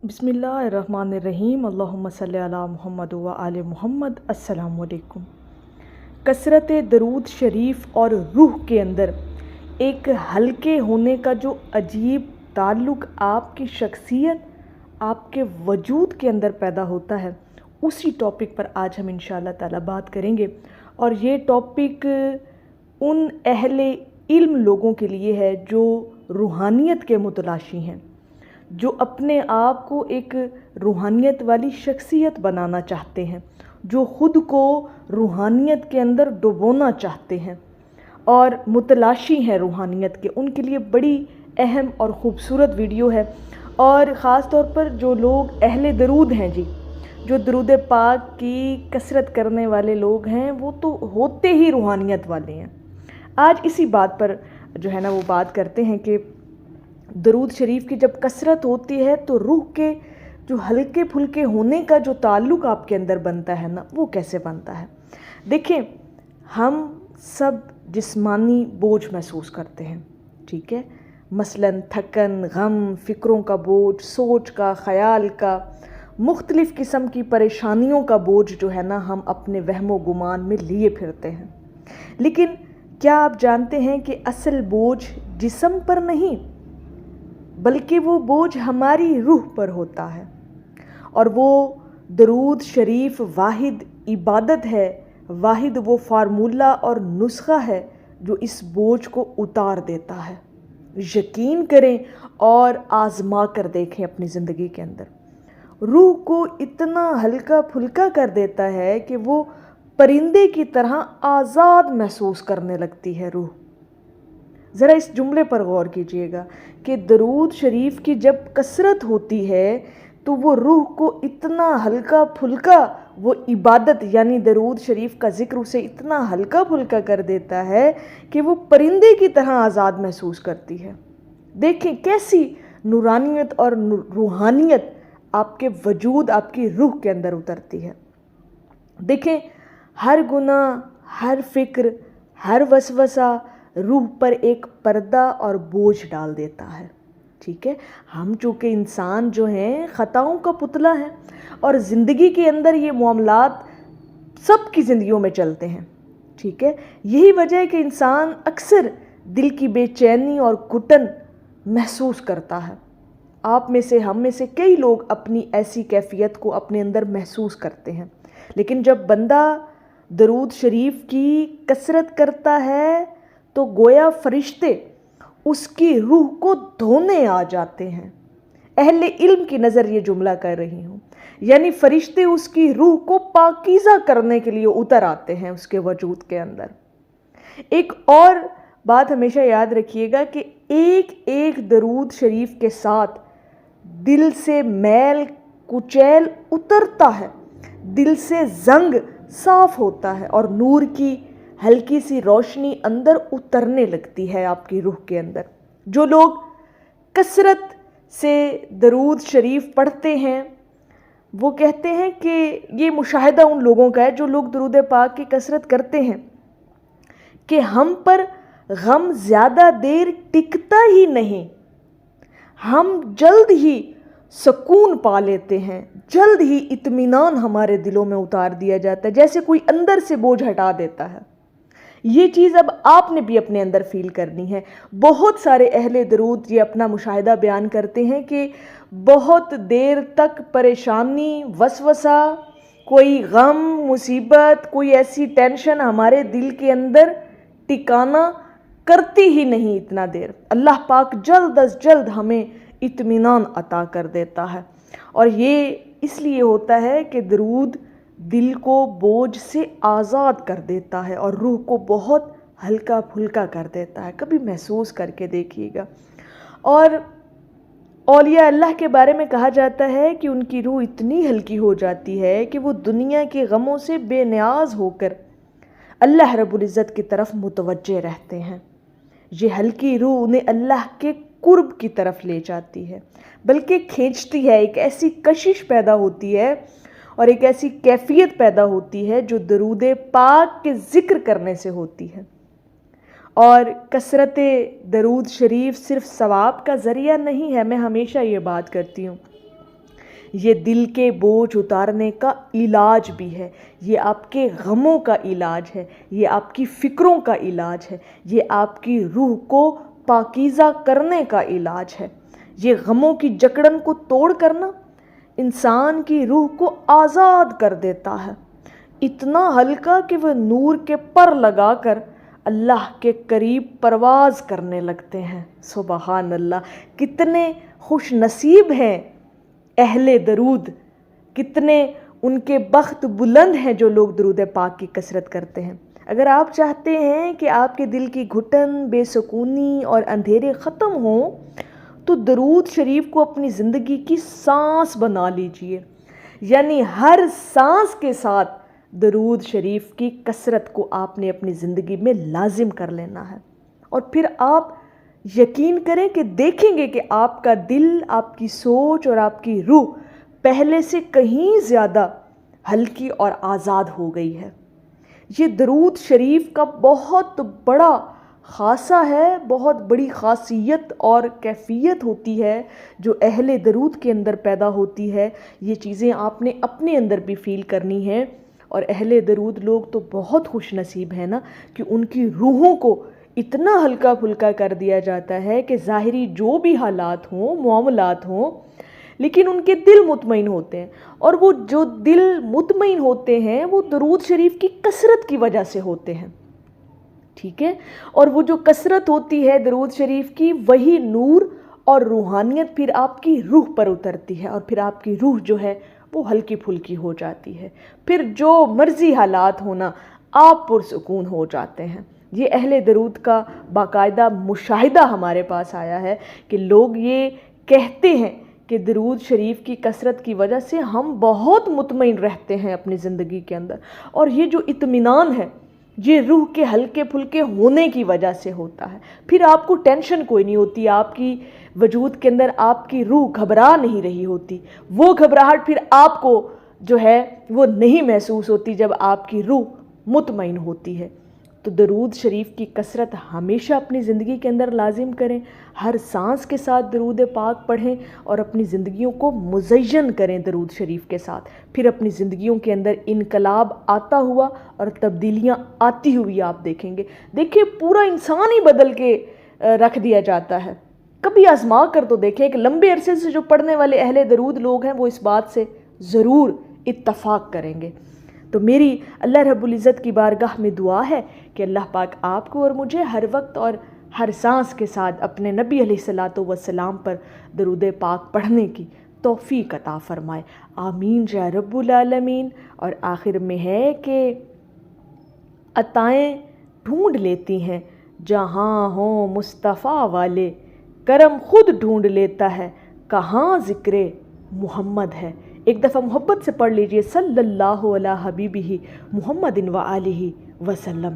बिस्मिल्लाहिर्रहमानिर्रहीम अल्लाहुम्मा सल्ली अला मुहम्मद व आले मुहम्मद। अस्सलाम वालेकुम। कसरत दरूद शरीफ और रूह के अंदर एक हल्के होने का जो अजीब ताल्लुक़ आपकी शख्सियत, आपके वजूद के अंदर पैदा होता है, उसी टॉपिक पर आज हम इंशाअल्लाह ताला बात करेंगे। और ये टॉपिक उन अहले इल्म लोगों के लिए है जो रूहानियत के मुतलाशी हैं, जो अपने आप को एक रूहानियत वाली शख्सियत बनाना चाहते हैं, जो ख़ुद को रूहानियत के अंदर डुबोना चाहते हैं और मुतलाशी हैं रूहानियत के। उनके लिए बड़ी अहम और ख़ूबसूरत वीडियो है। और ख़ास तौर पर जो लोग अहले दरूद हैं जी, जो दरूद पाक की कसरत करने वाले लोग हैं, वो तो होते ही रूहानियत वाले हैं। आज इसी बात पर जो है ना वो बात करते हैं कि दरूद शरीफ की जब कसरत होती है तो रूह के जो हल्के फुल्के होने का जो ताल्लुक़ आपके अंदर बनता है ना, वो कैसे बनता है। देखें, हम सब जिस्मानी बोझ महसूस करते हैं, ठीक है। मसलन थकन, गम, फ़िक्रों का बोझ, सोच का, ख़याल का, मुख्तलिफ़ किस्म की परेशानियों का बोझ जो है ना हम अपने वहमो गुमान में लिए फिरते हैं। लेकिन क्या आप जानते हैं कि असल बोझ जिस्म पर नहीं, बल्कि वो बोझ हमारी रूह पर होता है। और वो दरूद शरीफ वाहिद इबादत है, वाहिद वो फार्मूला और नुस्खा है जो इस बोझ को उतार देता है। यकीन करें और आज़मा कर देखें अपनी ज़िंदगी के अंदर। रूह को इतना हल्का फुल्का कर देता है कि वो परिंदे की तरह आज़ाद महसूस करने लगती है रूह। ज़रा इस जुमले पर गौर कीजिएगा कि दरूद शरीफ की जब कसरत होती है तो वो रूह को इतना हल्का फुल्का, वो इबादत यानी दरूद शरीफ का ज़िक्र उसे इतना हल्का फुल्का कर देता है कि वो परिंदे की तरह आज़ाद महसूस करती है। देखें कैसी नूरानियत और रूहानियत आपके वजूद, आपकी रूह के अंदर उतरती है। देखें, हर गुनाह, हर फ़िक्र, हर वसवसा रूह पर एक पर्दा और बोझ डाल देता है, ठीक है। हम चूँकि इंसान जो हैं ख़ताओं का पुतला हैं और ज़िंदगी के अंदर ये मामलात सबकी ज़िंदगियों में चलते हैं, ठीक है। यही वजह है कि इंसान अक्सर दिल की बेचैनी और घुटन महसूस करता है। आप में से, हम में से कई लोग अपनी ऐसी कैफियत को अपने अंदर महसूस करते हैं। लेकिन जब बंदा दरूद शरीफ की कसरत करता है तो गोया फरिश्ते उसकी रूह को धोने आ जाते हैं। अहले इल्म की नज़र ये जुमला कर रही हूँ, यानी फरिश्ते उसकी रूह को पाकीज़ा करने के लिए उतर आते हैं उसके वजूद के अंदर। एक और बात हमेशा याद रखिएगा कि एक एक दरूद शरीफ के साथ दिल से मैल कुचैल उतरता है, दिल से जंग साफ होता है और नूर की हल्की सी रोशनी अंदर उतरने लगती है आपकी रूह के अंदर। जो लोग कसरत से दरूद शरीफ पढ़ते हैं वो कहते हैं कि ये मुशाहिदा उन लोगों का है जो लोग दरूद पाक की कसरत करते हैं कि हम पर गम ज़्यादा देर टिकता ही नहीं, हम जल्द ही सुकून पा लेते हैं, जल्द ही इत्मीनान हमारे दिलों में उतार दिया जाता है, जैसे कोई अंदर से बोझ हटा देता है। ये चीज़ अब आपने भी अपने अंदर फील करनी है। बहुत सारे अहले दरूद ये अपना मुशाहिदा बयान करते हैं कि बहुत देर तक परेशानी, वसवसा, कोई गम, मुसीबत, कोई ऐसी टेंशन हमारे दिल के अंदर टिकाना करती ही नहीं इतना देर। अल्लाह पाक जल्द अज जल्द हमें इत्मीनान अता कर देता है। और ये इसलिए होता है कि दरूद दिल को बोझ से आज़ाद कर देता है और रूह को बहुत हल्का फुल्का कर देता है। कभी महसूस करके देखिएगा। और औलिया अल्लाह के बारे में कहा जाता है कि उनकी रूह इतनी हल्की हो जाती है कि वो दुनिया के गमों से बेनियाज होकर अल्लाह रब्बुल इज़्ज़त की तरफ मुतवज्जे रहते हैं। ये हल्की रूह उन्हें अल्लाह के कुर्ब की तरफ ले जाती है, बल्कि खींचती है। एक ऐसी कशिश पैदा होती है और एक ऐसी कैफियत पैदा होती है जो दरूद पाक के ज़िक्र करने से होती है। और कसरत दरूद शरीफ सिर्फ सवाब का ज़रिया नहीं है। मैं हमेशा ये बात करती हूँ یہ دل کے بوجھ اتارنے کا علاج بھی ہے، یہ آپ کے غموں کا علاج ہے، یہ آپ کی فکروں کا علاج ہے، یہ آپ کی روح کو پاکیزہ کرنے کا علاج ہے۔ یہ غموں کی جکڑن کو توڑ کرنا انسان کی روح کو آزاد کر دیتا ہے، اتنا ہلکا کہ وہ نور کے پر لگا کر اللہ کے قریب پرواز کرنے لگتے ہیں۔ سبحان اللہ! کتنے خوش نصیب ہیں اہل درود، کتنے ان کے بخت بلند ہیں جو لوگ درود پاک کی کثرت کرتے ہیں۔ اگر آپ چاہتے ہیں کہ آپ کے دل کی گھٹن، بے سکونی اور اندھیرے ختم ہوں تو درود شریف کو اپنی زندگی کی سانس بنا لیجئے، یعنی ہر سانس کے ساتھ درود شریف کی کثرت کو آپ نے اپنی زندگی میں لازم کر لینا ہے، اور پھر آپ یقین کریں کہ دیکھیں گے کہ آپ کا دل، آپ کی سوچ اور آپ کی روح پہلے سے کہیں زیادہ ہلکی اور آزاد ہو گئی ہے۔ یہ درود شریف کا بہت بڑا خاصہ ہے، بہت بڑی خاصیت اور کیفیت ہوتی ہے جو اہل درود کے اندر پیدا ہوتی ہے۔ یہ چیزیں آپ نے اپنے اندر بھی فیل کرنی ہیں، اور اہل درود لوگ تو بہت خوش نصیب ہیں نا کہ ان کی روحوں کو اتنا ہلکا پھلکا کر دیا جاتا ہے کہ ظاہری جو بھی حالات ہوں، معاملات ہوں، لیکن ان کے دل مطمئن ہوتے ہیں، اور وہ جو دل مطمئن ہوتے ہیں وہ درود شریف کی کثرت کی وجہ سے ہوتے ہیں، ٹھیک ہے؟ اور وہ جو کثرت ہوتی ہے درود شریف کی، وہی نور اور روحانیت پھر آپ کی روح پر اترتی ہے، اور پھر آپ کی روح جو ہے وہ ہلکی پھلکی ہو جاتی ہے، پھر جو مرضی حالات ہونا آپ پرسکون ہو جاتے ہیں۔ یہ اہل درود کا باقاعدہ مشاہدہ ہمارے پاس آیا ہے کہ لوگ یہ کہتے ہیں کہ درود شریف کی کثرت کی وجہ سے ہم بہت مطمئن رہتے ہیں اپنی زندگی کے اندر، اور یہ جو اطمینان ہے یہ روح کے ہلکے پھلکے ہونے کی وجہ سے ہوتا ہے۔ پھر آپ کو ٹینشن کوئی نہیں ہوتی، آپ کی وجود کے اندر آپ کی روح گھبرا نہیں رہی ہوتی، وہ گھبراہٹ پھر آپ کو جو ہے وہ نہیں محسوس ہوتی جب آپ کی روح مطمئن ہوتی ہے۔ تو درود شریف کی کثرت ہمیشہ اپنی زندگی کے اندر لازم کریں، ہر سانس کے ساتھ درود پاک پڑھیں، اور اپنی زندگیوں کو مزین کریں درود شریف کے ساتھ۔ پھر اپنی زندگیوں کے اندر انقلاب آتا ہوا اور تبدیلیاں آتی ہوئی آپ دیکھیں گے۔ دیکھیں پورا انسان ہی بدل کے رکھ دیا جاتا ہے۔ کبھی آزما کر تو دیکھیں کہ لمبے عرصے سے جو پڑھنے والے اہل درود لوگ ہیں وہ اس بات سے ضرور اتفاق کریں گے۔ تو میری اللہ رب العزت کی بارگاہ میں دعا ہے کہ اللہ پاک آپ کو اور مجھے ہر وقت اور ہر سانس کے ساتھ اپنے نبی علیہ الصلوۃ والسلام پر درود پاک پڑھنے کی توفیق عطا فرمائے، آمین یا رب العالمین۔ اور آخر میں ہے کہ عطائیں ڈھونڈ لیتی ہیں جہاں ہوں مصطفیٰ والے، کرم خود ڈھونڈ لیتا ہے کہاں ذکر محمد ہے۔ ایک دفعہ محبت سے پڑھ لیجئے، صلی اللہ علی حبیبہ محمد و آلہ وسلم۔